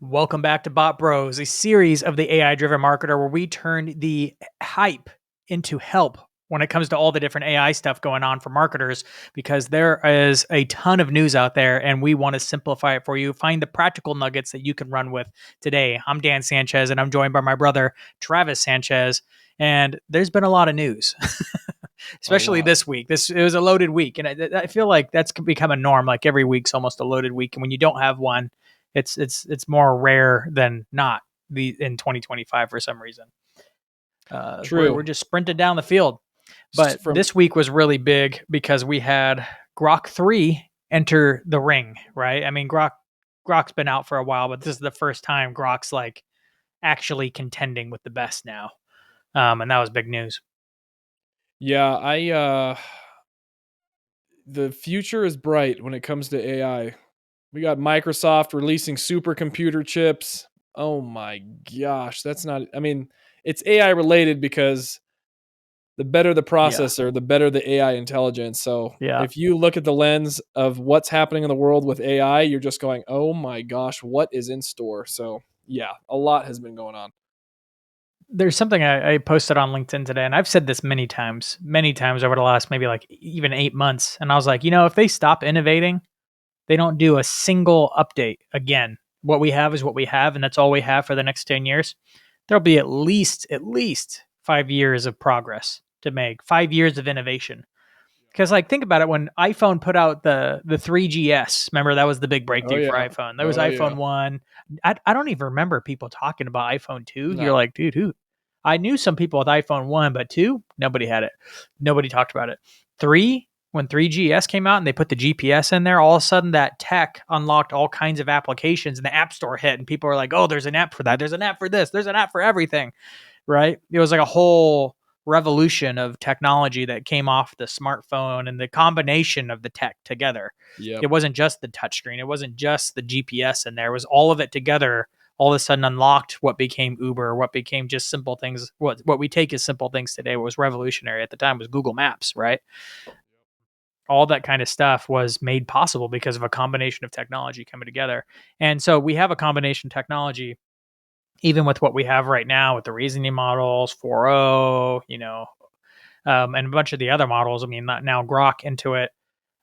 Welcome back to Bot Bros, a series of the AI-driven marketer where we turn the hype into help when it comes to all the different AI stuff going on for marketers, because there is a ton of news out there and we want to simplify it for you. Find the practical nuggets that you can run with today. I'm Dan Sanchez and I'm joined by my brother, Travis Sanchez. And there's been a lot of news, especially this week. It was a loaded week. And I feel like that's become a norm. Like every week's almost a loaded week. And when you don't have one, it's more rare than not in 2025 for some reason. True. We're just sprinted down the field. But this week was really big because we had Grok 3 enter the ring, right? I mean, Grok's been out for a while, but this is the first time Grok's like actually contending with the best now. And that was big news. Yeah, the future is bright when it comes to AI. We got Microsoft releasing supercomputer chips. Oh my gosh, it's AI related because the better the processor, the better the AI intelligence. So if you look at the lens of what's happening in the world with AI, you're just going, oh my gosh, what is in store? So yeah, a lot has been going on. There's something I posted on LinkedIn today, and I've said this many times over the last maybe like even 8 months. And I was like, if they stop innovating, they don't do a single update again. What we have is what we have, and that's all we have for the next 10 years. There'll be at least 5 years of progress to make, 5 years of innovation. Because like think about it, when iPhone put out the 3GS, remember that was the big breakthrough for iPhone. There was iPhone 1. I don't even remember people talking about iPhone 2. No. You're like, dude, who? I knew some people with iPhone 1, but 2, nobody had it. Nobody talked about it. 3, when 3GS came out and they put the GPS in there, all of a sudden that tech unlocked all kinds of applications and the App Store hit and people were like, oh, there's an app for that. There's an app for this. There's an app for everything, right? It was like a whole revolution of technology that came off the smartphone and the combination of the tech together. Yep. It wasn't just the touchscreen. It wasn't just the GPS in there. It was all of it together. All of a sudden unlocked what became Uber, what became just simple things. What we take as simple things today was revolutionary at the time was Google Maps, right? All that kind of stuff was made possible because of a combination of technology coming together. And so we have a combination technology, even with what we have right now with the reasoning models, 4.0, and a bunch of the other models. I mean, now Grok into it.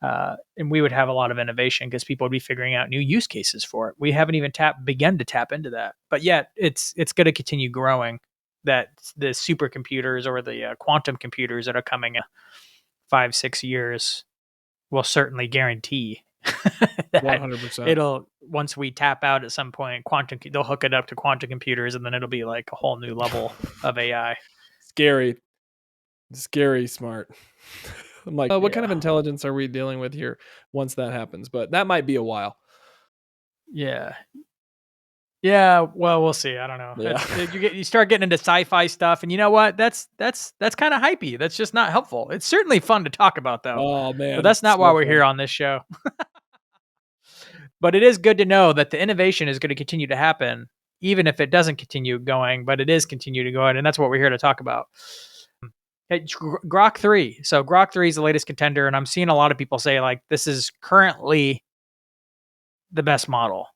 And we would have a lot of innovation because people would be figuring out new use cases for it. We haven't even begun to tap into that, but yet it's going to continue growing. That the supercomputers or the quantum computers that are coming in 5-6 years will certainly guarantee that 100%. It'll, once we tap out at some point, they'll hook it up to quantum computers, and then it'll be like a whole new level of AI. Scary smart. I'm like, what kind of intelligence are we dealing with here once that happens? But that might be a while. Yeah, well, we'll see. I don't know. Yeah. You start getting into sci-fi stuff, and you know what? That's kind of hypey. That's just not helpful. It's certainly fun to talk about, though. Oh man, but that's not why we're here on this show. But it is good to know that the innovation is going to continue to happen, even if it doesn't continue going. But it is continue to go on, and that's what we're here to talk about. Grok 3. So Grok 3 is the latest contender, and I'm seeing a lot of people say like this is currently the best model.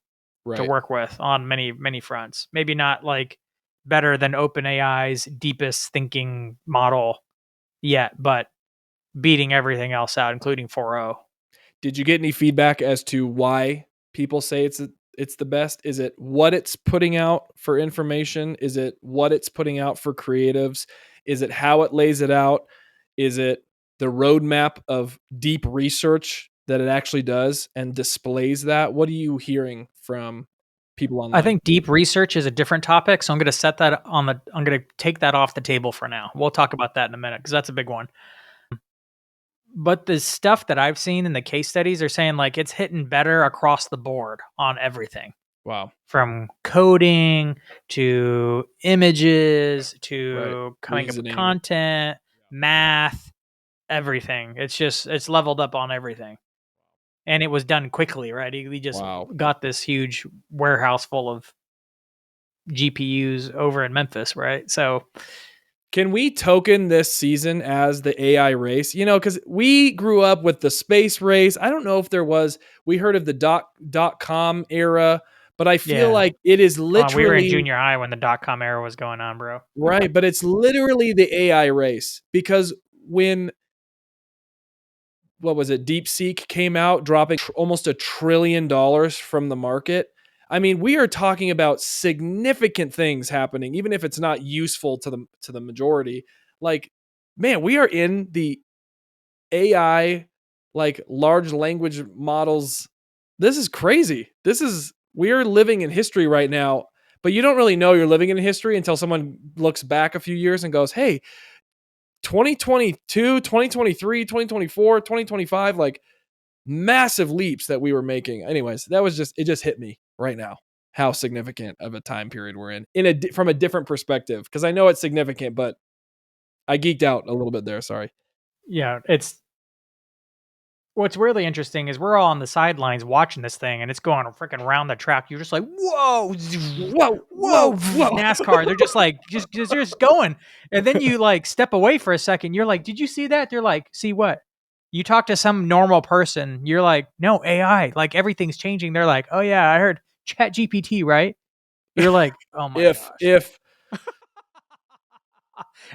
Right. To work with on many fronts. Maybe not like better than OpenAI's deepest thinking model yet, but beating everything else out, including 4.0. Did you get any feedback as to why people say it's the best? Is it what it's putting out for information? Is it what it's putting out for creatives? Is it how it lays it out? Is it the roadmap of deep research that it actually does and displays that? What are you hearing from people online? I think deep research is a different topic, so I'm going to set that I'm going to take that off the table for now. We'll talk about that in a minute because that's a big one. But the stuff that I've seen in the case studies are saying like it's hitting better across the board on everything. Wow. From coding to images to coming up with content, math, everything. It's leveled up on everything. And it was done quickly, right? He just got this huge warehouse full of GPUs over in Memphis, right? So can we token this season as the AI race? Because we grew up with the space race. I don't know if there was, we heard of the dot-com era, But I feel Yeah. like it is We were in literally junior high when the .com era was going on, bro. right, but it's literally the AI race because when what was it? DeepSeek came out dropping almost $1 trillion from the market. I mean, we are talking about significant things happening even if it's not useful to the majority. Like, man, we are in the AI, like large language models. This is crazy. We are living in history right now, but you don't really know you're living in history until someone looks back a few years and goes, hey, 2022, 2023, 2024, 2025, like massive leaps that we were making. Anyways, it just hit me right now how significant of a time period we're from a different perspective. Cause I know it's significant, but I geeked out a little bit there. Sorry. Yeah, it's what's really interesting is we're all on the sidelines watching this thing, and it's going freaking around the track. You're just like, whoa, Whoa, whoa, whoa, whoa. NASCAR. They're just like, they're just going, and then you like step away for a second. You're like, did you see that? They're like, see what? You talk to some normal person. You're like, no, AI. Like everything's changing. They're like, oh yeah, I heard ChatGPT, right? You're like, oh my gosh. If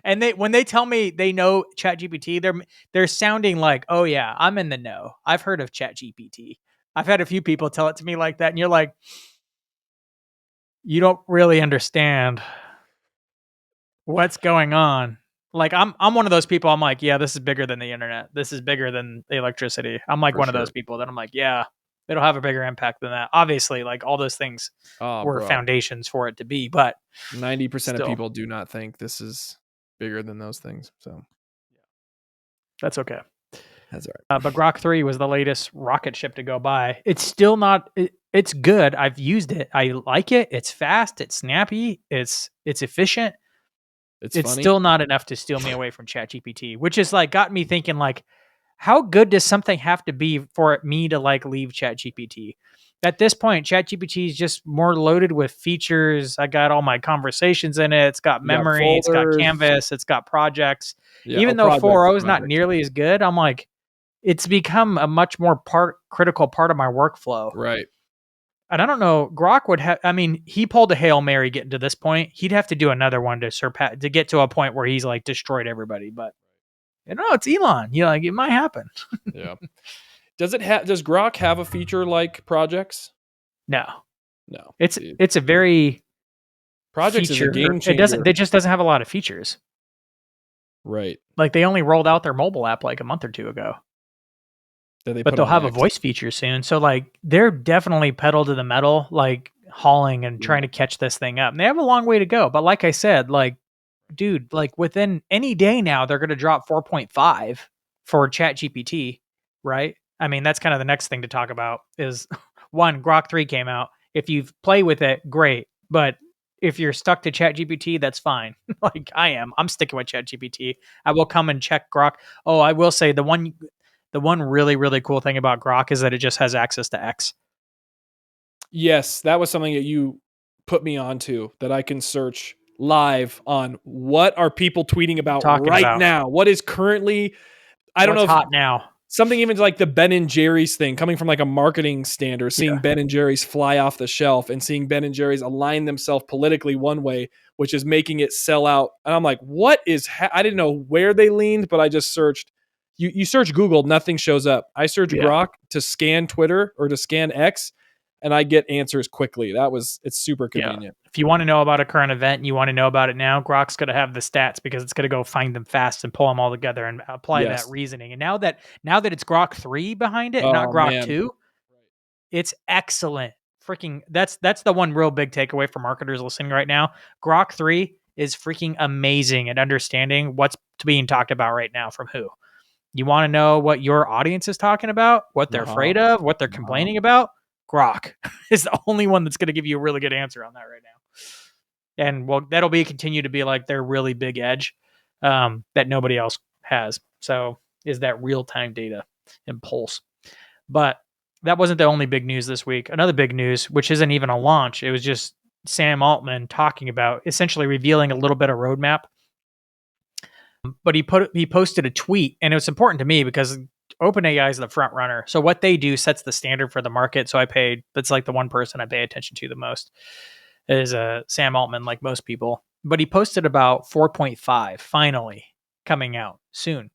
And they when they tell me they know ChatGPT, they're sounding like, "Oh yeah, I'm in the know. I've heard of ChatGPT." I've had a few people tell it to me like that, and you're like, "You don't really understand what's going on." Like I'm one of those people. I'm like, "Yeah, this is bigger than the internet. This is bigger than the electricity." I'm like for one of those sure. people that I'm like, "Yeah, it'll have a bigger impact than that." Obviously, like all those things Oh, were bro. foundations for it to be, but 90% of still, people do not think this is bigger than those things. So that's okay. that's all But right. Grok 3 was the latest rocket ship to go by. It's still not. It's good. I've used it. I like it. It's fast. It's snappy. It's efficient. It's It's funny. still not enough to steal me away from ChatGPT, which is like got me thinking like, how good does something have to be for me to like leave ChatGPT? At this point, ChatGPT is just more loaded with features. I got all my conversations in it. It's got You got memory. It's got folders. Canvas. It's got projects. Yeah. Oh, Even though projects 4.0 are is not matter. nearly as good, I'm like, it's become a much more critical part of my workflow. Right. And I don't know, Grok would have. I mean, he pulled a Hail Mary getting to this point. He'd have to do another one to surpass to get to a point where he's like destroyed everybody. But it's Elon. Like it might happen. Yeah. Does Grok have a feature like projects? No, No. it's See, it's a very projects is a feature. game It doesn't. changer. It just doesn't have a lot of features. Right. Like they only rolled out their mobile app like a month or two ago. That they But put they'll on have a X. voice feature soon. So like they're definitely pedal to the metal, like hauling and Yeah. trying to catch this thing up. And they have a long way to go. But like I said, like, dude, like within any day now, they're gonna drop 4.5 for ChatGPT, right? I mean, that's kind of the next thing to talk about is one, Grok 3 came out. If you play with it, great. But if you're stuck to ChatGPT, that's fine. Like I am. I'm sticking with ChatGPT. I will come and check Grok. Oh, I will say the one really, really cool thing about Grok is that it just has access to X. Yes, that was something that you put me onto that I can search live on what are people tweeting about Talking right about now? What is currently I don't what's know if hot now. something even like the Ben and Jerry's thing coming from like a marketing standard, seeing Yeah. Ben and Jerry's fly off the shelf and seeing Ben and Jerry's align themselves politically one way, which is making it sell out. And I'm like, what is, I didn't know where they leaned, but I just searched. You search Google, nothing shows up. I search Yeah. Grok to scan Twitter or to scan X, and I get answers quickly. It's super Yeah. convenient. If you want to know about a current event and you want to know about it now, Grok's going to have the stats because it's going to go find them fast and pull them all together and apply that Yes. reasoning. And now that it's Grok 3 behind it and not Oh Grok man. 2, it's excellent. Freaking that's the one real big takeaway for marketers listening right now. Grok 3 is freaking amazing at understanding what's being talked about right now from who. You want to know what your audience is talking about, what they're Uh huh. afraid of, what they're Uh huh. complaining about? Grok is the only one that's going to give you a really good answer on that right now. And well, that'll continue to be like their really big edge that nobody else has. So is that real time data and pulse. But that wasn't the only big news this week. Another big news, which isn't even a launch, it was just Sam Altman talking about essentially revealing a little bit of roadmap. But he posted a tweet, and it was important to me because OpenAI is the front runner. So what they do sets the standard for the market. So that's like the one person I pay attention to the most is Sam Altman, like most people. But he posted about 4.5 finally coming out soon.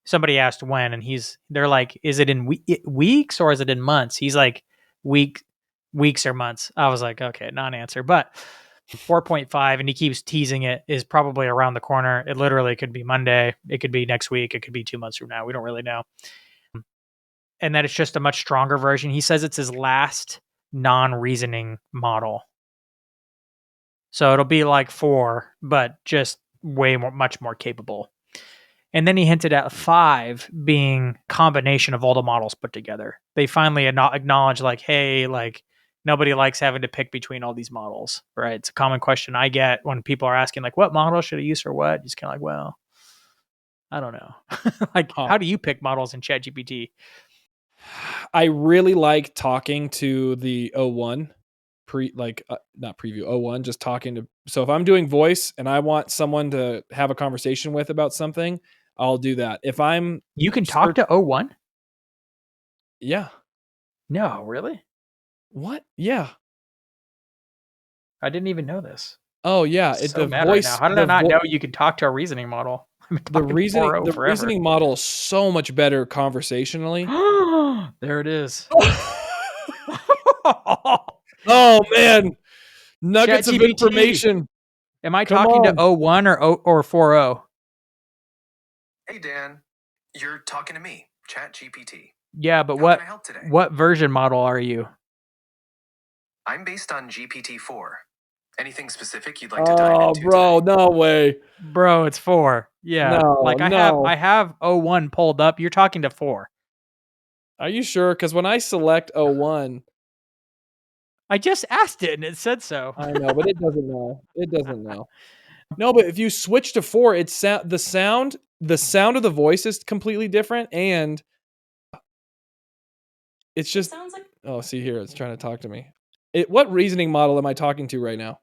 Somebody asked when, and they're like, is it in weeks or is it in months? He's like, weeks or months. I was like, okay, non-answer. But 4.5, and he keeps teasing it, is probably around the corner. It literally could be Monday. It could be next week. It could be 2 months from now. We don't really know. And that it's just a much stronger version. He says it's his last non-reasoning model. So it'll be like 4, but just much more capable. And then he hinted at 5 being combination of all the models put together. They finally acknowledge like, hey, like nobody likes having to pick between all these models, right? It's a common question I get when people are asking like, what model should I use for what? Just kind of like, well, I don't know. Like, how do you pick models in ChatGPT? I really like talking to the O1 not preview O1, just talking to. So if I'm doing voice and I want someone to have a conversation with about something, I'll do that. If you can talk to O1? Yeah. No, really? What? Yeah. I didn't even know this. Oh yeah, I'm so mad right now. How did I not know you could talk to a reasoning model? The reasoning model is so much better conversationally. There it is. Oh man, nuggets of ChatGPT. information. Am I talking to 01 or 40? Hey Dan, you're talking to me, ChatGPT. Yeah, but How can I help today? what version model are you? I'm based on GPT-4. Anything specific you'd like to dive into? Oh, bro, today? no way. Bro, it's 4. Yeah. No, like I have 01 pulled up. You're talking to 4. Are you sure? Because when I select 01, I just asked it and it said so. I know, but it doesn't know. It doesn't know. No, but if you switch to 4, it's the sound of the voice is completely different, and it's just sounds like. Oh, see here, it's trying to talk to me. What reasoning model am I talking to right now?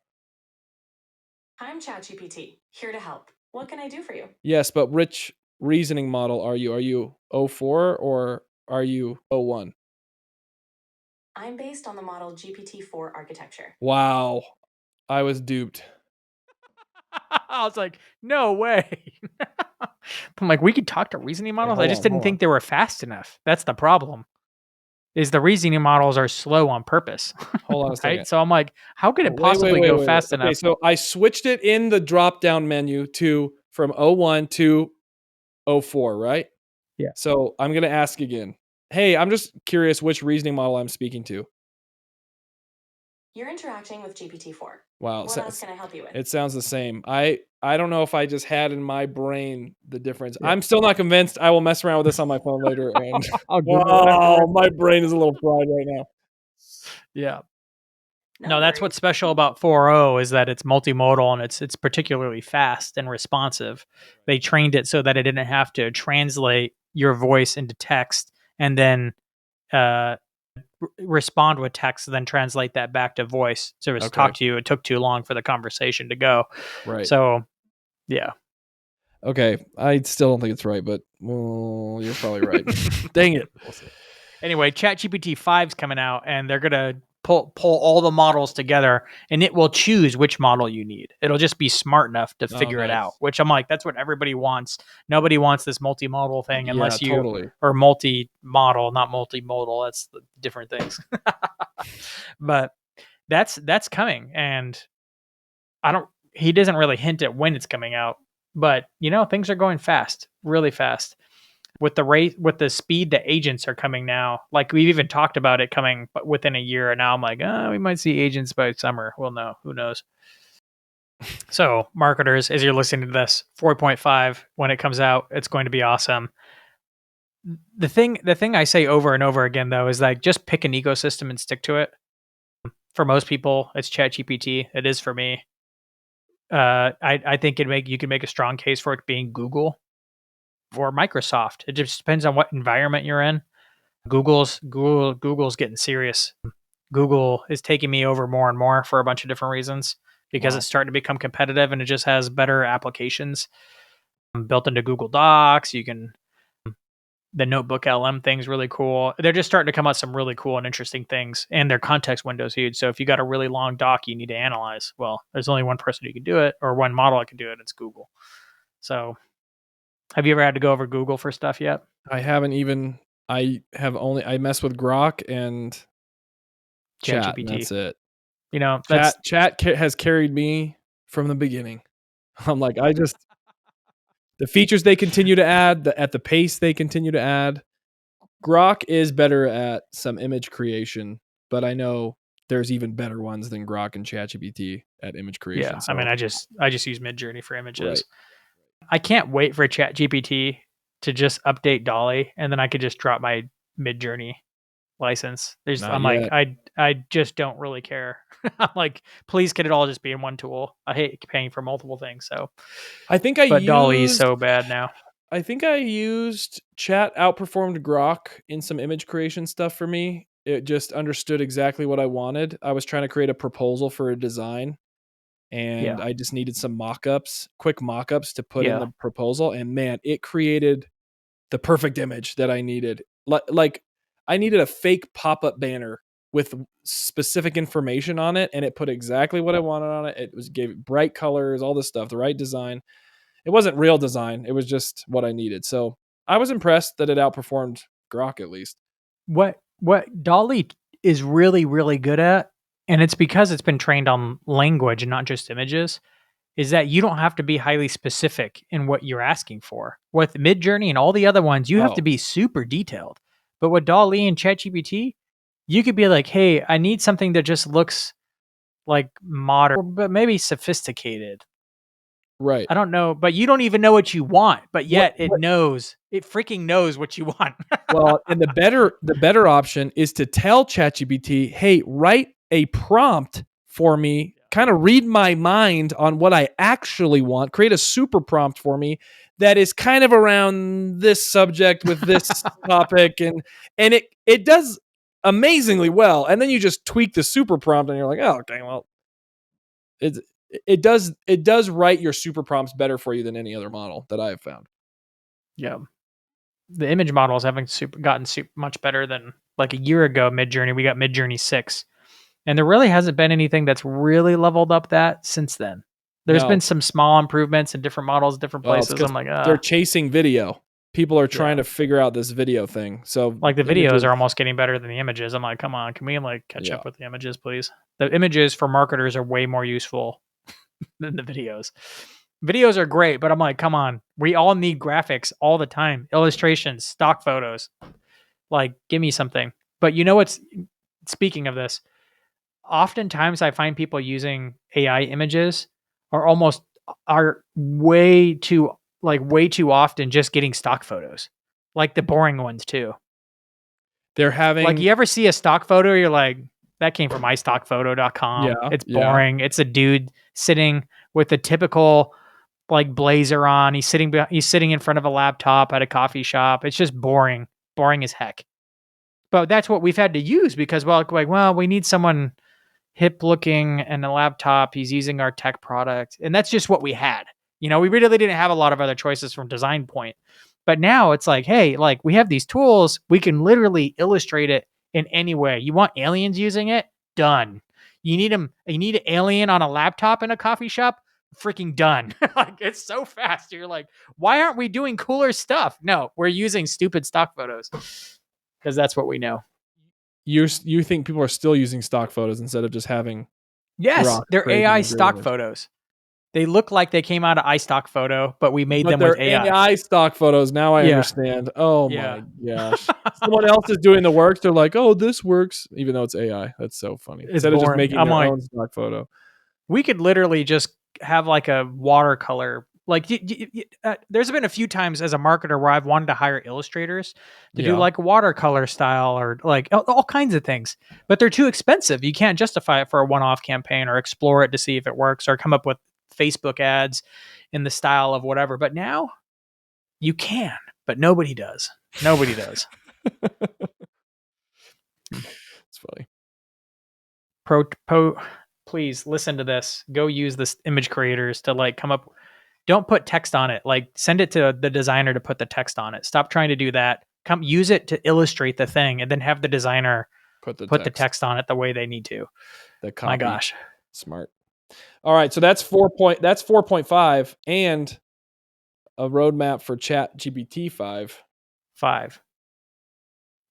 I'm ChatGPT, here to help. What can I do for you? Yes, but which reasoning model are you? Are you 04 or are you 01? I'm based on the model GPT-4 architecture. Wow. I was duped. I was like, no way. I'm like, we could talk to reasoning models. I just didn't think they were fast enough. That's the problem. Is the reasoning models are slow on purpose. Hold on a second. Right? So I'm like, how could it possibly go fast enough? Okay, so I switched it in the drop-down menu from 01 to 04, right? Yeah. So I'm going to ask again. Hey, I'm just curious which reasoning model I'm speaking to. You're interacting with GPT-4. Wow. What else can I help you with? It sounds the same. I don't know if I just had in my brain the difference. Yeah. I'm still not convinced. I will mess around with this on my phone later. And I'll Google it. my brain is a little fried right now. Yeah. No, that's what's special about 4.0 is that it's multimodal and it's particularly fast and responsive. They trained it so that it didn't have to translate your voice into text and then respond with text, then translate that back to voice. So it talk to you. It took too long for the conversation to go. Right. So, yeah. Okay. I still don't think it's right, but you're probably right. Dang it. Anyway, ChatGPT 5 is coming out, and they're gonna pull all the models together, and it will choose which model you need. It'll just be smart enough to figure it out. Which I'm like, that's what everybody wants. Nobody wants this multimodal thing unless you or multi-model, not multimodal. That's different things. But that's coming, and he doesn't really hint at when it's coming out, but things are going fast, really fast. With the speed that agents are coming now, like we've even talked about it coming within a year, and now I'm like, we might see agents by summer. Well, no, who knows? So marketers, as you're listening to this, 4.5, when it comes out, it's going to be awesome. The thing I say over and over again, though, is like just pick an ecosystem and stick to it. For most people, it's ChatGPT. It is for me. I think you can make a strong case for it being Google or Microsoft. It just depends on what environment you're in. Google's getting serious. Google is taking me over more and more for a bunch of different reasons because it's starting to become competitive and it just has better applications built into Google Docs. You can The Notebook LM thing's really cool. They're just starting to come out with some really cool and interesting things, and their context window's huge. So if you got a really long doc you need to analyze, well, there's only one person who can do it, or one model that can do it. It's Google. So, have you ever had to go over Google for stuff yet? I haven't even. I mess with Grok and Chat, and ChatGPT. that's it. You know, that's Chat has carried me from the beginning. I'm like, the features they continue to add, at the pace they continue to add. Grok is better at some image creation, but I know there's even better ones than Grok and ChatGPT at image creation. yeah. So, I mean, I just use Midjourney for images. Right. I can't wait for ChatGPT to just update Dolly, and then I could just drop my Midjourney license. Not yet. I just don't really care. I'm like, please, can it all just be in one tool? I hate paying for multiple things. So I think Dolly is so bad now. I think I used Chat outperformed Grok in some image creation stuff for me. It just understood exactly what I wanted. I was trying to create a proposal for a design, and Yeah. I just needed some quick mock-ups to put in Yeah. the proposal, and man, it created the perfect image that I needed. Like I needed a fake pop-up banner with specific information on it, and it put exactly what I wanted on it. Gave it bright colors, all this stuff, the right design. It wasn't real design. It was just what I needed. So I was impressed that it outperformed Grok at least. What Dolly is really, really good at, and it's because it's been trained on language and not just images, is that you don't have to be highly specific in what you're asking for. With Midjourney and all the other ones, you have to be super detailed. But with Dolly and ChatGPT, you could be like, hey, I need something that just looks like modern, but maybe sophisticated. Right. I don't know, but you don't even know what you want, but yet it freaking knows what you want. Well, and the better option is to tell ChatGPT, hey, write a prompt for me, kind of read my mind on what I actually want, create a super prompt for me that is kind of around this subject with this topic, and it does amazingly well. And then you just tweak the super prompt and you're like, oh, okay, well, it does write your super prompts better for you than any other model that I have found. Yeah. The image models haven't gotten much better than like a year ago. Midjourney, we got Midjourney 6, and there really hasn't been anything that's really leveled up that since then. There's been some small improvements in different models, different places. I'm like, they're chasing video. People are trying to figure out this video thing. So like the videos are almost getting better than the images. I'm like, come on, can we like catch up with the images, please? The images for marketers are way more useful than the videos. Videos are great, but I'm like, come on. We all need graphics all the time. Illustrations, stock photos. Like, give me something. But you know what's, speaking of this, oftentimes I find people using AI images are way too often just getting stock photos. Like the boring ones too. They're having, like, you ever see a stock photo, you're like, that came from istockphoto.com. Yeah, It's boring. It's a dude sitting with a typical like blazer on. He's sitting in front of a laptop at a coffee shop. It's just boring as heck. But that's what we've had to use because, well, we need someone hip looking and a laptop. He's using our tech product. And that's just what we had. You know, we really didn't have a lot of other choices from design point. But now it's like, hey, like we have these tools. We can literally illustrate it in any way. You want aliens using it? Done. You need an alien on a laptop in a coffee shop? Freaking done. Like, it's so fast. You're like, why aren't we doing cooler stuff? No, we're using stupid stock photos because that's what we know. You think people are still using stock photos instead of just having they're AI stock photos. They look like they came out of iStock Photo, but we made them with AI. AI stock photos. Now I understand. Oh my gosh. Someone else is doing the work. They're like, oh, this works, even though it's AI. That's so funny. Instead of just making their own stock photo. We could literally just have like a watercolor. Like there's been a few times as a marketer where I've wanted to hire illustrators to do like watercolor style or like all kinds of things, but they're too expensive. You can't justify it for a one-off campaign or explore it to see if it works or come up with Facebook ads in the style of whatever. But now you can, but nobody does. Nobody does. It's funny. Please listen to this. Go use this image creators to like come up. Don't put text on it. Like send it to the designer to put the text on it. Stop trying to do that. use it to illustrate the thing, and then have the designer Put the text on it the way they need to. The copy. My gosh. Smart. All right, so that's 4.5 and a roadmap for ChatGPT 5. 5,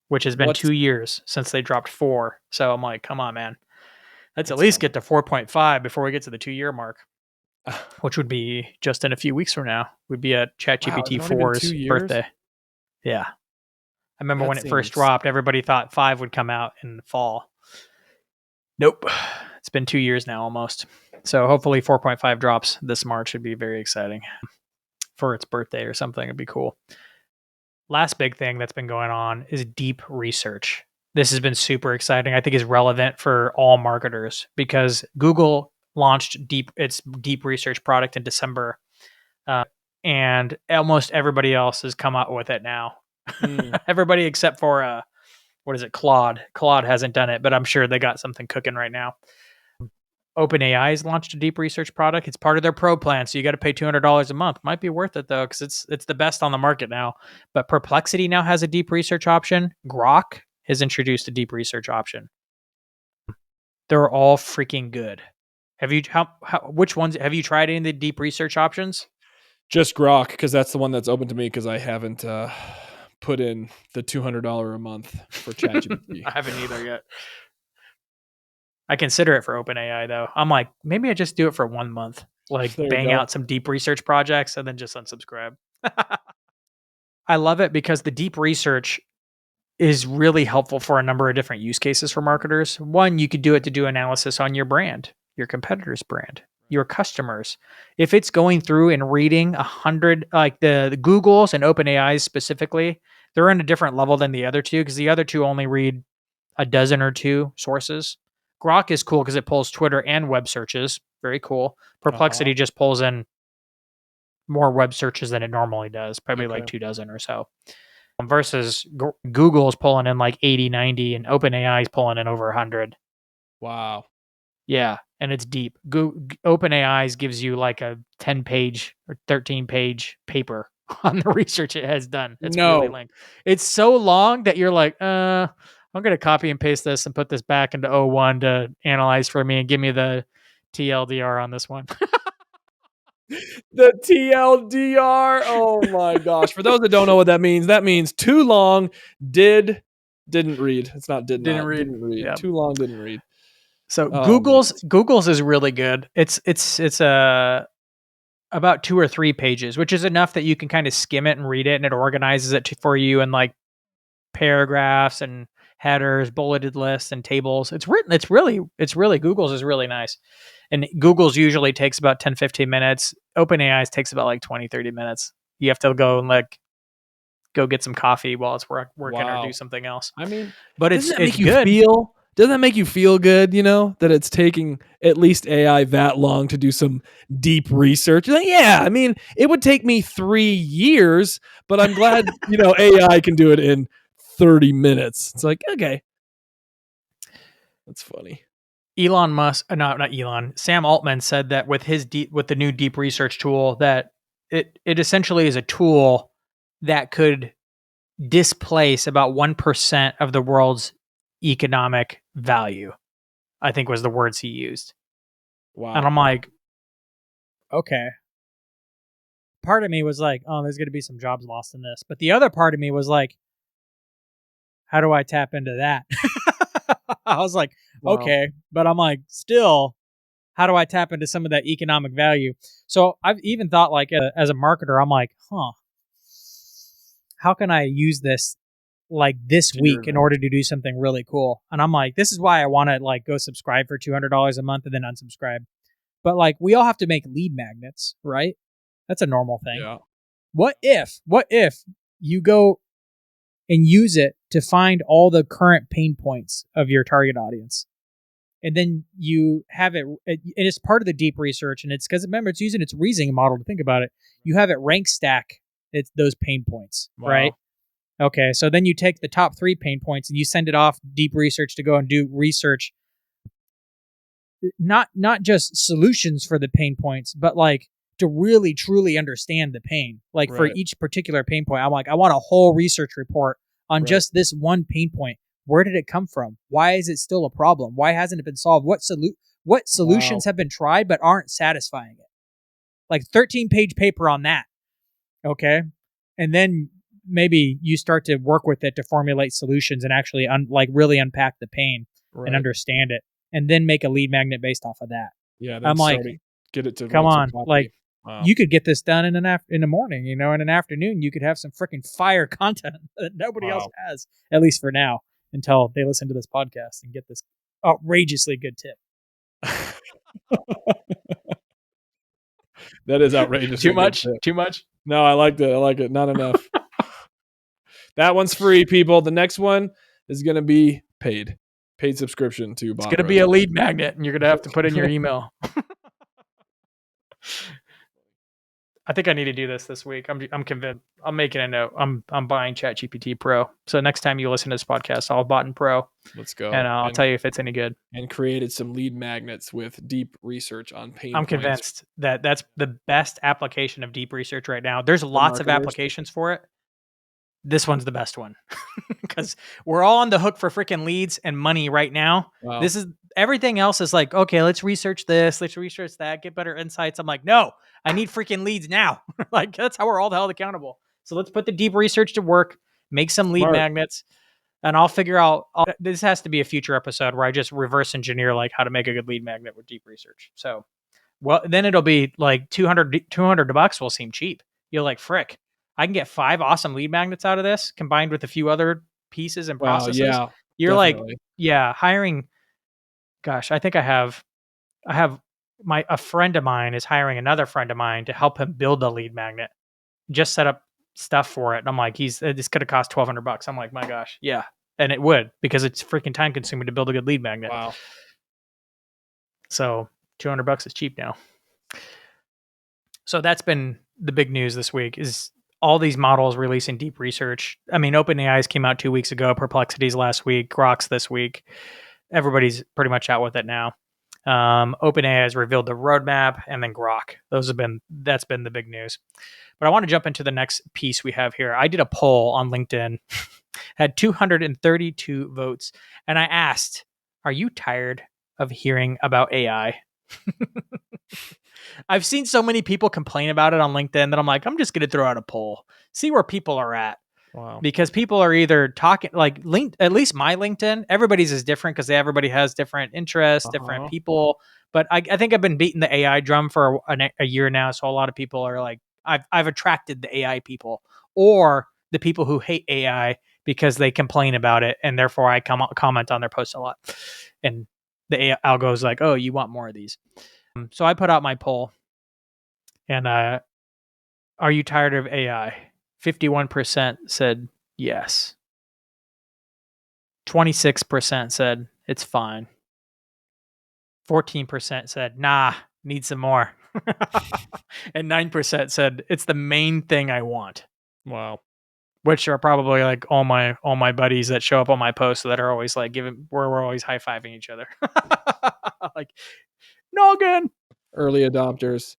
which has been 2 years since they dropped 4. So I'm like, come on, man. Let's at least get to 4.5 before we get to the 2-year mark, which would be just in a few weeks from now. Would be at ChatGPT 4's birthday. Yeah. I remember when it first dropped, everybody thought 5 would come out in the fall. Nope. It's been 2 years now almost. So hopefully 4.5 drops this March. Would be very exciting for its birthday or something. It'd be cool. Last big thing that's been going on is deep research. This has been super exciting. I think is relevant for all marketers because Google launched its deep research product in December, and almost everybody else has come out with it now. Everybody except for what is it, Claude? Claude hasn't done it, but I'm sure they got something cooking right now. OpenAI has launched a deep research product. It's part of their Pro plan, so you got to pay $200 a month. Might be worth it though, because it's the best on the market now. But Perplexity now has a deep research option. Grok has introduced a deep research option. They're all freaking good. Have you which ones have you tried any of the deep research options? Just Grok, because that's the one that's open to me because I haven't put in the $200 a month for ChatGPT. I haven't either yet. I consider it for OpenAI though. I'm like, maybe I just do it for 1 month, like bang out some deep research projects and then just unsubscribe. I love it because the deep research is really helpful for a number of different use cases for marketers. One, you could do it to do analysis on your brand, your competitor's brand, your customers. If it's going through and reading 100, like the Googles and OpenAIs specifically, they're on a different level than the other two because the other two only read a dozen or two sources. Grok is cool because it pulls Twitter and web searches. Very cool. Perplexity just pulls in more web searches than it normally does, probably like 2 dozen or so. Versus Google's pulling in like 80, 90, and OpenAI is pulling in over 100. Wow. Yeah, and it's deep. OpenAI's gives you like a 10-page or 13-page paper on the research it has done. It's really lengthy. It's so long that you're like, I'm going to copy and paste this and put this back into O1 to analyze for me and give me the TLDR on this one. The TLDR. Oh my gosh. For those that don't know what that means too long didn't read. It's not didn't read. Yep. Too long didn't read. So Google's is really good. It's about 2 or 3 pages, which is enough that you can kind of skim it and read it, and it organizes it for you in like paragraphs and headers, bulleted lists, and tables. It's really Google's is really nice. And Google's usually takes about 10, 15 minutes. OpenAI's takes about like 20, 30 minutes. You have to go and like go get some coffee while it's working or do something else. I mean, but it's good. Doesn't that make you feel good, that it's taking at least AI that long to do some deep research? Like, yeah, I mean, it would take me 3 years, but I'm glad, AI can do it in 30 minutes. It's like, okay. That's funny. Elon Musk, not Elon, Sam Altman said that with the new deep research tool that it essentially is a tool that could displace about 1% of the world's economic value, I think was the words he used. Wow. And I'm like, okay. Part of me was like, oh, there's going to be some jobs lost in this. But the other part of me was like, how do I tap into that? I was like, okay. But I'm like, still, how do I tap into some of that economic value? So I've even thought like as a marketer, I'm like, how can I use this like this week in order to do something really cool? And I'm like, this is why I want to like go subscribe for $200 a month and then unsubscribe. But like, we all have to make lead magnets, right? That's a normal thing. Yeah. What if you go and use it to find all the current pain points of your target audience? And then you have it, and it's part of the deep research, and it's because, remember, it's using its reasoning model to think about it. You have it rank stack those pain points, right? Okay, so then you take the top 3 pain points and you send it off deep research to go and do research, not just solutions for the pain points, but like to really truly understand the pain. Like for Right. each particular pain point, I'm like, I want a whole research report on Right. just this one pain point. Where did it come from? Why is it still a problem? Why hasn't it been solved? What solutions have been tried but aren't satisfying it? Like 13-page paper on that. Okay. And then maybe you start to work with it to formulate solutions and actually really unpack the pain and understand it, and then make a lead magnet based off of that. Yeah. I'm like, get it to come write some on, copy. like Wow. you could get this done in the morning, in an afternoon, you could have some freaking fire content that nobody else has, at least for now, until they listen to this podcast and get this outrageously good tip. That is outrageous. Too much? No, I liked it. I like it. Not enough. That one's free, people. The next one is going to be paid subscription to Bob. It's going to be a lead magnet, and you're going to have to put in your email. I think I need to do this week. I'm convinced. I'm making a note. I'm buying ChatGPT Pro. So next time you listen to this podcast, I'll bought in Pro. Let's go. And I'll tell you if it's any good. And created some lead magnets with deep research on pain I'm points. convinced that that's the best application of deep research right now. There's lots of applications for it. This one's the best one because we're all on the hook for freaking leads and money right now. Wow. This is everything else is like, okay, let's research this, let's research that, get better insights. I'm like, no, I need freaking leads now. Like that's how we're all held accountable. So let's put the deep research to work, make some lead magnets, and I'll figure out. This has to be a future episode where I just reverse engineer like how to make a good lead magnet with deep research. So, well, then it'll be like $200 will seem cheap. You're like, frick. I can get 5 awesome lead magnets out of this combined with a few other pieces and processes. Yeah, you're definitely. like, yeah, hiring. Gosh, I think I have a friend of mine is hiring another friend of mine to help him build a lead magnet. Just set up stuff for it. And I'm like, this could have cost $1,200. I'm like, my gosh, yeah, and it would because it's freaking time consuming to build a good lead magnet. Wow. So $200 is cheap now. So that's been the big news this week is all these models releasing deep research. I mean, OpenAI's came out 2 weeks ago, Perplexity's last week, Grok's this week. Everybody's pretty much out with it now. OpenAI has revealed the roadmap, and then Grok. That's been the big news. But I want to jump into the next piece we have here. I did a poll on LinkedIn, had 232 votes, and I asked, "Are you tired of hearing about AI?" I've seen so many people complain about it on LinkedIn that I'm like, I'm just going to throw out a poll, see where people are at. Wow. Because people are either talking like at least my LinkedIn, everybody's is different because everybody has different interests, different people. But I think I've been beating the AI drum for a year now. So a lot of people are like, I've attracted the AI people or the people who hate AI because they complain about it. And therefore I comment on their posts a lot. And the AI algo is like, oh, you want more of these. So I put out my poll, and are you tired of AI? 51% said yes. 26% said it's fine. 14% said nah, need some more. And 9% said it's the main thing I want. Wow. Which are probably like all my buddies that show up on my posts that are always like we're always high-fiving each other. Like, noggin. Early adopters.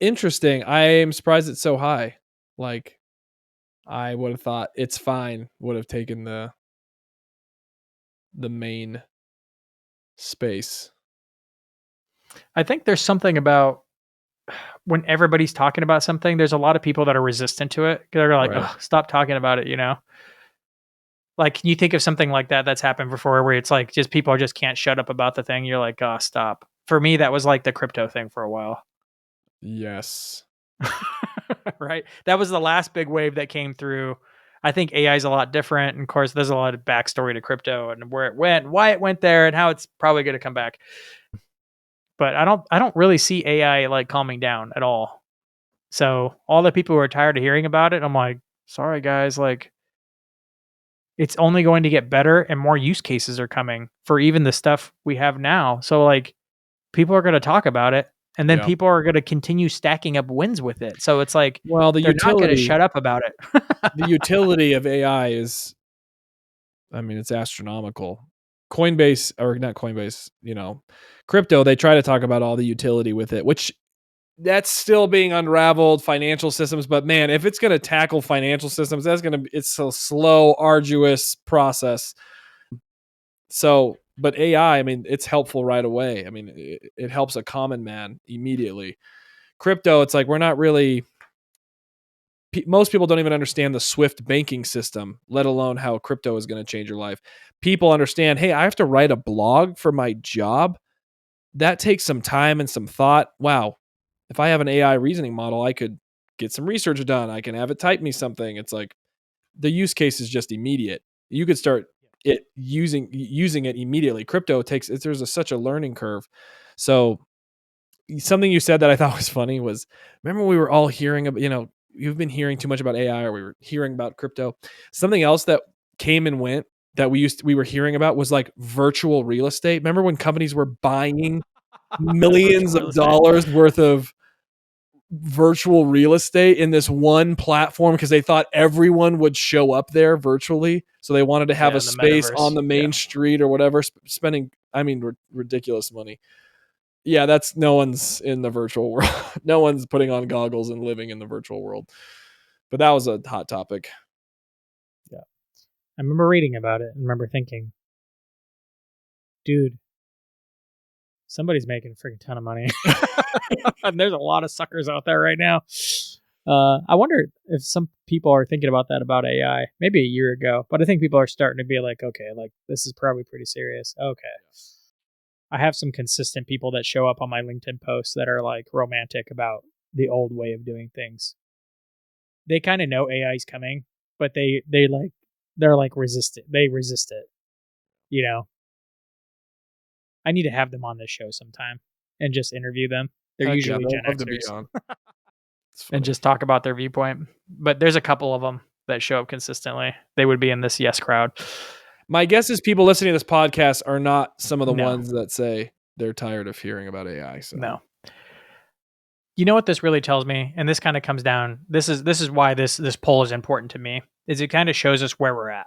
Interesting. I am surprised it's so high. Like, I would have thought it's fine. Would have taken the main space. I think there's something about when everybody's talking about something, there's a lot of people that are resistant to it. They're like, oh, stop talking about it, Like, can you think of something like that's happened before where it's like just people just can't shut up about the thing? You're like, oh, stop. For me, that was like the crypto thing for a while. Yes. Right? That was the last big wave that came through. I think AI is a lot different. And of course, there's a lot of backstory to crypto and where it went, why it went there, and how it's probably going to come back. But I don't really see AI like calming down at all. So all the people who are tired of hearing about it, I'm like, sorry guys, like it's only going to get better and more use cases are coming for even the stuff we have now. So like people are going to talk about it and then people are going to continue stacking up wins with it. So it's like, well, they're not going to shut up about it. The utility of AI is, I mean, it's astronomical. Coinbase, or not Coinbase, crypto, they try to talk about all the utility with it, which that's still being unraveled, financial systems. But man, if it's going to tackle financial systems, it's a slow, arduous process. So, but AI, I mean, it's helpful right away. I mean, it helps a common man immediately. Crypto, it's like we're not really. Most people don't even understand the Swift banking system, let alone how crypto is going to change your life. People understand, hey, I have to write a blog for my job. That takes some time and some thought. Wow. If I have an AI reasoning model, I could get some research done. I can have it type me something. It's like the use case is just immediate. You could start it using it immediately. Crypto takes there's such a learning curve. So something you said that I thought was funny was, remember we were all hearing about, you've been hearing too much about AI, or we were hearing about crypto. Something else that came and went that we were hearing about was like virtual real estate. Remember when companies were buying millions of dollars worth of virtual real estate in this one platform because they thought everyone would show up there virtually. So they wanted to have a space on the main street or whatever, spending, ridiculous money. Yeah, that's no one's in the virtual world. No one's putting on goggles and living in the virtual world. But that was a hot topic. Yeah. I remember reading about it and remember thinking, dude, somebody's making a freaking ton of money. And there's a lot of suckers out there right now. I wonder if some people are thinking about that about AI, maybe a year ago, but I think people are starting to be like, okay, like this is probably pretty serious. Okay. I have some consistent people that show up on my LinkedIn posts that are like romantic about the old way of doing things. They kind of know AI is coming, but they're resist it. They resist it. I need to have them on this show sometime and just interview them. They're usually Gen Xers. And just talk about their viewpoint. But there's a couple of them that show up consistently. They would be in this yes crowd. My guess is people listening to this podcast are not some of the ones that say they're tired of hearing about AI. So. No. You know what this really tells me, and this kind of comes down. This is why this poll is important to me. Is it kind of shows us where we're at.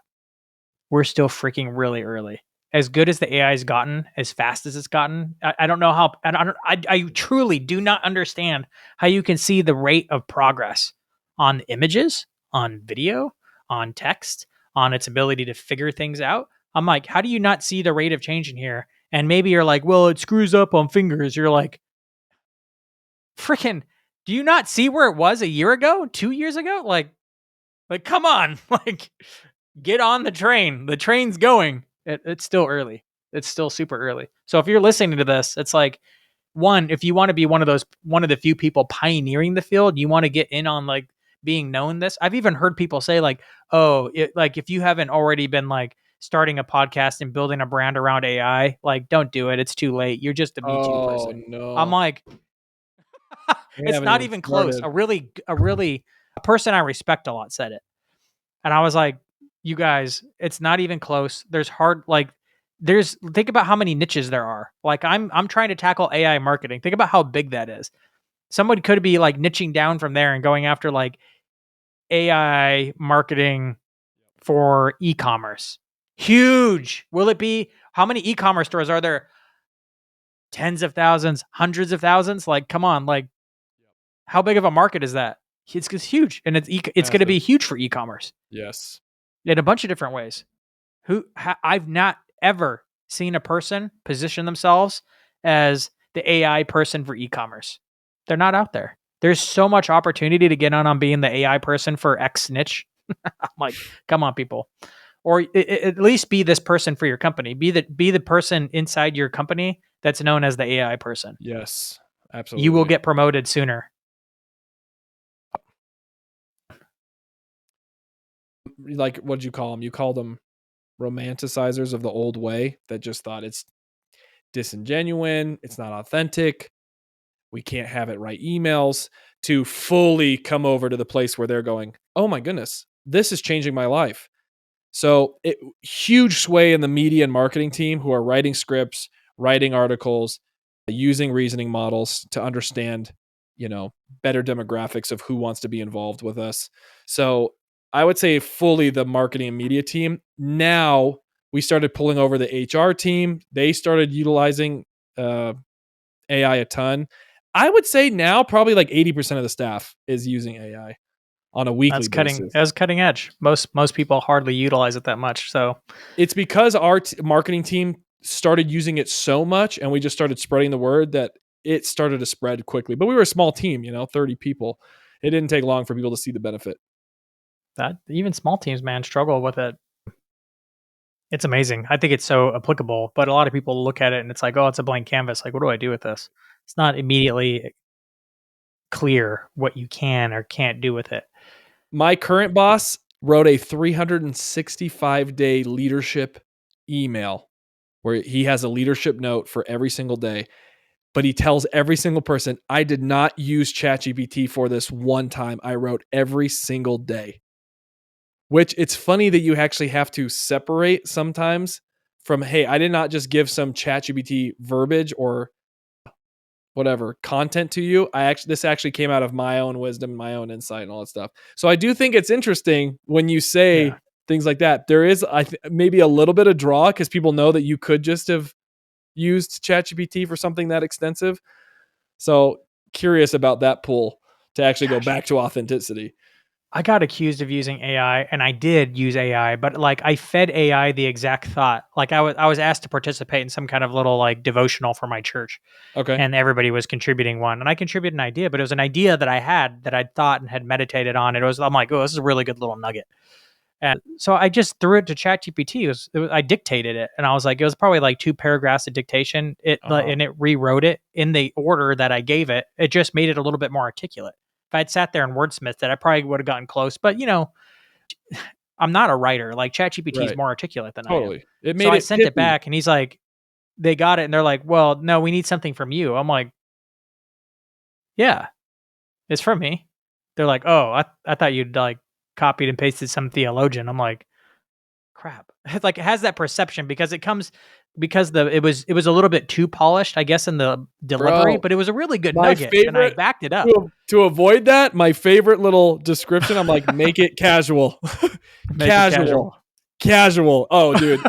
We're still freaking really early. As good as the AI has gotten, as fast as it's gotten, I don't know how. I truly do not understand how you can see the rate of progress on images, on video, on text, on its ability to figure things out. I'm like, how do you not see the rate of change in here? And maybe you're like, well, it screws up on fingers. You're like, freaking, do you not see where it was a year ago, 2 years ago? Like, come on, like, get on the train. The train's going. It's still early. It's still super early. So if you're listening to this, it's like, one, if you want to be one of the few people pioneering the field, you want to get in on like being known this. I've even heard people say like, oh, like if you haven't already been like starting a podcast and building a brand around AI, like don't do it. It's too late. You're just a Me Too person. No. I'm like, it's not even close. A person I respect a lot said it. And I was like, you guys, it's not even close. Think about how many niches there are. Like I'm trying to tackle AI marketing. Think about how big that is. Somebody could be like niching down from there and going after like AI marketing for e-commerce. Huge. Will it be? How many e-commerce stores are there? Tens of thousands, hundreds of thousands? Like, come on, like how big of a market is that? It's huge, and it's going to be huge for e-commerce. Yes, in a bunch of different ways. I've not ever seen a person position themselves as the AI person for e-commerce. They're not out there. There's so much opportunity to get on being the AI person for X niche. I'm like, come on, people. Or at least be this person for your company. Be the person inside your company that's known as the AI person. Yes, absolutely. You will get promoted sooner. Like, what'd you call them? You called them romanticizers of the old way that just thought it's disingenuous, it's not authentic, we can't have it write emails, to fully come over to the place where they're going, oh my goodness, this is changing my life. So huge sway in the media and marketing team who are writing scripts, writing articles, using reasoning models to understand, better demographics of who wants to be involved with us. So I would say fully the marketing and media team. Now we started pulling over the HR team. They started utilizing AI a ton. I would say now probably like 80% of the staff is using AI on a weekly basis. That's cutting edge. Most people hardly utilize it that much. So It's because our marketing team started using it so much, and we just started spreading the word that it started to spread quickly. But we were a small team, 30 people. It didn't take long for people to see the benefit. that even small teams, man, struggle with it. It's amazing. I think it's so applicable, but a lot of people look at it and it's like, oh, it's a blank canvas. Like, what do I do with this? It's not immediately clear what you can or can't do with it. My current boss wrote a 365-day leadership email where he has a leadership note for every single day, but he tells every single person, I did not use ChatGPT for this one time. I wrote every single day. Which it's funny that you actually have to separate sometimes from, hey, I did not just give some ChatGPT verbiage or whatever content to you. This actually came out of my own wisdom, my own insight, and all that stuff. So I do think it's interesting when you say things like that. There is maybe a little bit of draw because people know that you could just have used ChatGPT for something that extensive. So curious about that pull to actually go back to authenticity. I got accused of using AI, and I did use AI, but like I fed AI the exact thought. Like I was asked to participate in some kind of little like devotional for my church. Okay. And everybody was contributing one, and I contributed an idea, but it was an idea that I had that I'd thought and had meditated on. I'm like, oh, this is a really good little nugget. And so I just threw it to ChatGPT. I dictated it, and I was like, it was probably like 2 paragraphs of dictation. And it rewrote it in the order that I gave it. It just made it a little bit more articulate. If I'd sat there and wordsmithed it, I probably would have gotten close. But I'm not a writer. Like ChatGPT is more articulate than I am. It made so I it sent pithy. it back, and he's like, they got it, and they're like, well, no, we need something from you. I'm like, yeah, it's from me. They're like, oh, I thought you'd like copied and pasted some theologian. I'm like, crap. It's like it has that perception because it was a little bit too polished, I guess, in the delivery, but it was a really good nugget, and I backed it up. To avoid that, my favorite little description, I'm like, make it casual. Casual. Oh, dude,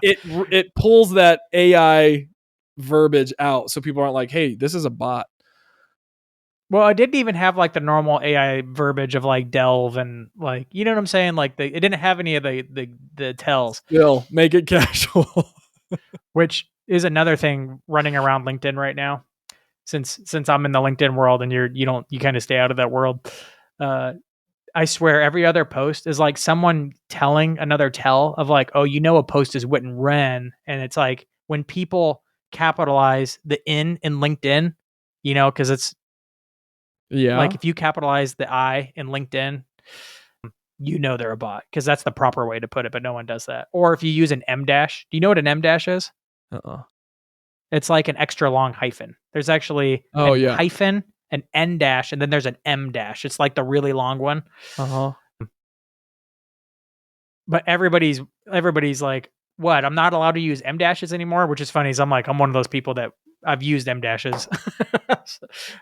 it pulls that AI verbiage out, so people aren't like, hey, this is a bot. Well, I didn't even have like the normal AI verbiage of like delve and like, you know what I'm saying? Like it didn't have any of the tells. Still, make it casual. Which is another thing running around LinkedIn right now. Since I'm in the LinkedIn world and you kind of stay out of that world. I swear every other post is like someone telling another tell of like, oh, a post is written ren. And it's like when people capitalize the in LinkedIn, because it's like if you capitalize the I in LinkedIn, they're a bot because that's the proper way to put it, but no one does that. Or if you use an M dash, do you know what an M dash is? It's like an extra long hyphen. There's actually hyphen, an N dash, and then there's an M dash. It's like the really long one. But everybody's like, what? I'm not allowed to use M dashes anymore, which is funny. I'm one of those people that I've used M dashes.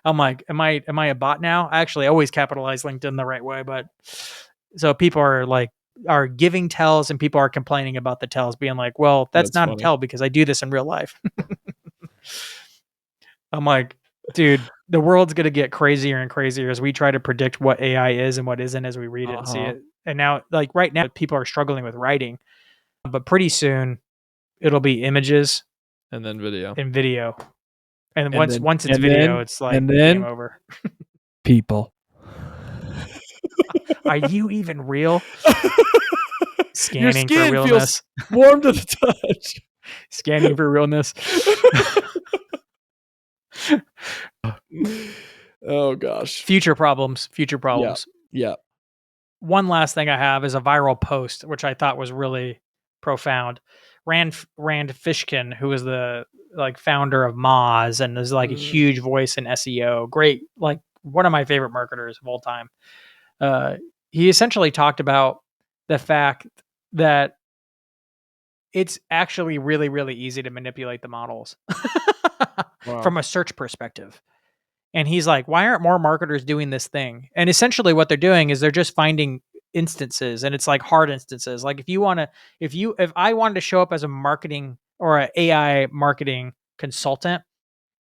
I'm like, am I a bot now? I actually always capitalize LinkedIn the right way, but so people are giving tells and people are complaining about the tells, being like, well, that's not funny. A tell because I do this in real life. I'm like, dude, the world's going to get crazier and crazier as we try to predict what AI is and what isn't as we read it and see it. And now, like right now, people are struggling with writing, but pretty soon it'll be images and then video. And once it's video, it's like game over. People. Are you even real? Scanning for realness. Feels warm to the touch. Scanning for realness. Oh gosh. Future problems. Yeah. One last thing I have is a viral post, which I thought was really profound. Rand Fishkin, who is the founder of Moz and is like a huge voice in SEO. Great, like one of my favorite marketers of all time. He essentially talked about the fact that it's actually really, really easy to manipulate the models from a search perspective. And he's like, why aren't more marketers doing this thing? And essentially what they're doing is they're just finding instances, and it's like hard instances. Like if I wanted to show up as a marketing or an AI marketing consultant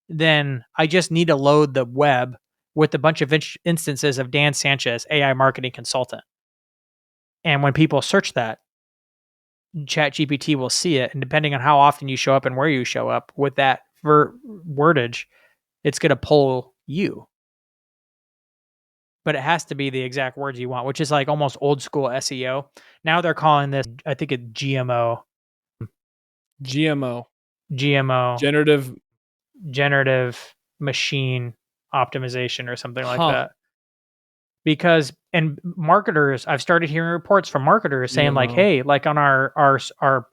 then I just need to load the web with a bunch of instances of Dan Sanchez, AI marketing consultant. And when people search that, ChatGPT will see it. And depending on how often you show up and where you show up with that wordage, it's going to pull you. But it has to be the exact words you want, which is like almost old school SEO. Now they're calling this, I think it's GMO. GMO. Generative Machine Optimization or something like that. Because, and marketers, I've started hearing reports from marketers saying like, hey, like on our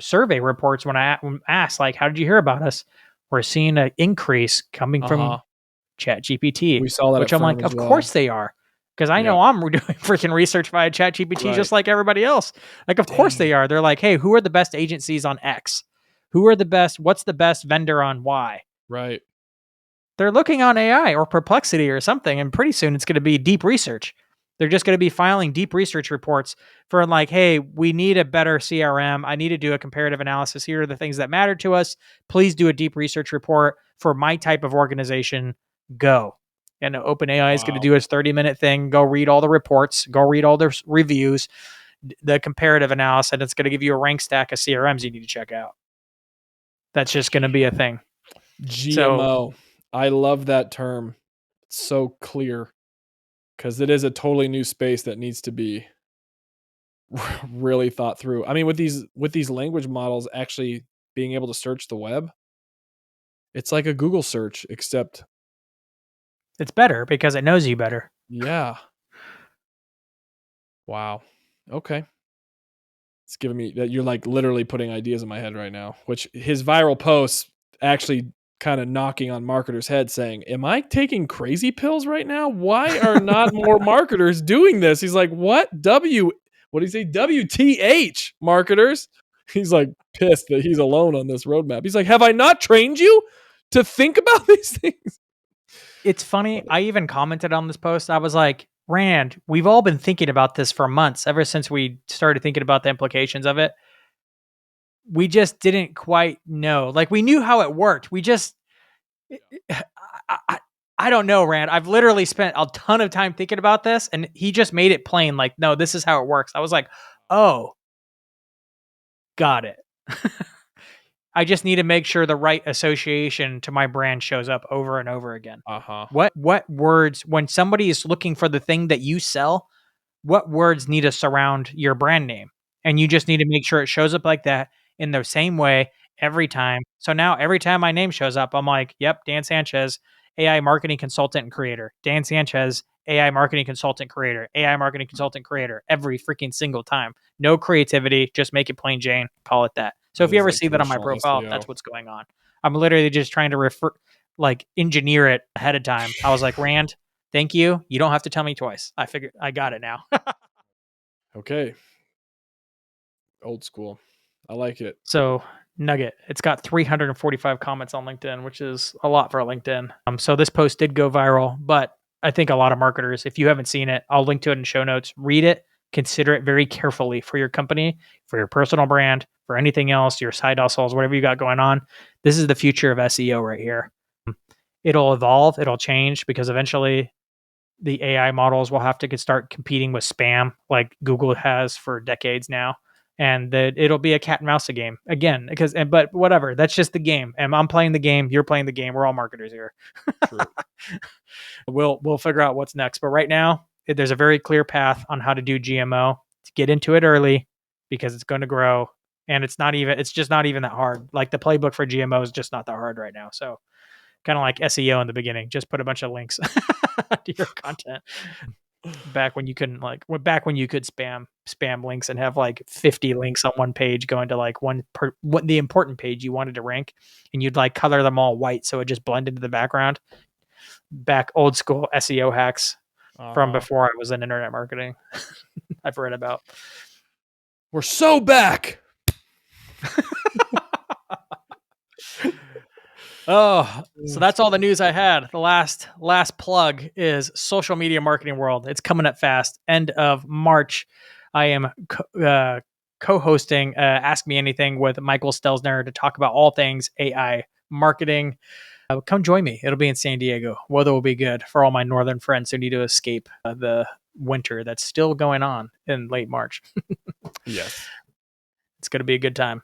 survey reports, when I asked like, how did you hear about us? We're seeing an increase coming from ChatGPT. We saw that, which I'm like, of course they are. Because I know I'm doing freaking research via ChatGPT just like everybody else. Like, of course they are. They're like, hey, who are the best agencies on X? Who are the best? What's the best vendor on Y? Right. They're looking on AI or Perplexity or something, and pretty soon it's going to be deep research. They're just going to be filing deep research reports for like, hey, we need a better CRM. I need to do a comparative analysis. Here are the things that matter to us. Please do a deep research report for my type of organization. Go. And OpenAI is going to do its 30-minute thing. Go read all the reports. Go read all their reviews, the comparative analysis. And it's going to give you a rank stack of CRMs you need to check out. That's just going to be a thing. GMO. I love that term. It's so clear because it is a totally new space that needs to be really thought through. I mean, with these language models actually being able to search the web, it's like a Google search, except it's better because it knows you better. Yeah. Wow. Okay. It's giving me that you're like literally putting ideas in my head right now, which his viral posts actually kind of knocking on marketers' heads saying, am I taking crazy pills right now? Why are not more marketers doing this? He's like, what do you say? WTH marketers. He's like pissed that he's alone on this roadmap. He's like, have I not trained you to think about these things? It's funny. I even commented on this post. I was like, Rand, we've all been thinking about this for months, ever since we started thinking about the implications of it. We just didn't quite know. Like, we knew how it worked. We just, I don't know, Rand. I've literally spent a ton of time thinking about this, and he just made it plain. Like, no, this is how it works. I was like, oh, got it. I just need to make sure the right association to my brand shows up over and over again. What words, when somebody is looking for the thing that you sell, what words need to surround your brand name? And you just need to make sure it shows up like that in the same way every time. So now every time my name shows up, I'm like, yep, Dan Sanchez, AI marketing consultant and creator. Dan Sanchez, AI marketing consultant creator. AI marketing consultant creator. Every freaking single time. No creativity, just make it plain Jane, call it that. So if you ever see that on my profile, that's what's going on. I'm literally just trying to engineer it ahead of time. I was like, Rand, thank you. You don't have to tell me twice. I figured I got it now. Okay. Old school. I like it. So Nugget, it's got 345 comments on LinkedIn, which is a lot for LinkedIn. So this post did go viral, but I think a lot of marketers, if you haven't seen it, I'll link to it in show notes. Read it, consider it very carefully for your company, for your personal brand, for anything else, your side hustles, whatever you got going on. This is the future of SEO right here. It'll evolve, it'll change, because eventually the AI models will have to start competing with spam like Google has for decades now. And that it'll be a cat and mouse game again, but whatever, that's just the game. And I'm playing the game, you're playing the game. We're all marketers here. True. We'll figure out what's next. But right now, there's a very clear path on how to do GMO. To get into it early, because it's going to grow, and it's just not even that hard. Like, the playbook for GMO is just not that hard right now. So kind of like SEO in the beginning, just put a bunch of links to your content. Back when you could spam links and have like 50 links on one page going to like the important page you wanted to rank, and you'd like color them all white so it just blended into the background. Back old school SEO hacks from before I was in internet marketing. I've read about. We're so back. So that's all the news I had. The last plug is social media marketing world. It's coming up fast. End of March, I am co-hosting Ask Me Anything with Michael Stelzner to talk about all things AI marketing. come join me. It'll be in San Diego. Weather will be good for all my northern friends who need to escape the winter that's still going on in late March. Yes. It's going to be a good time.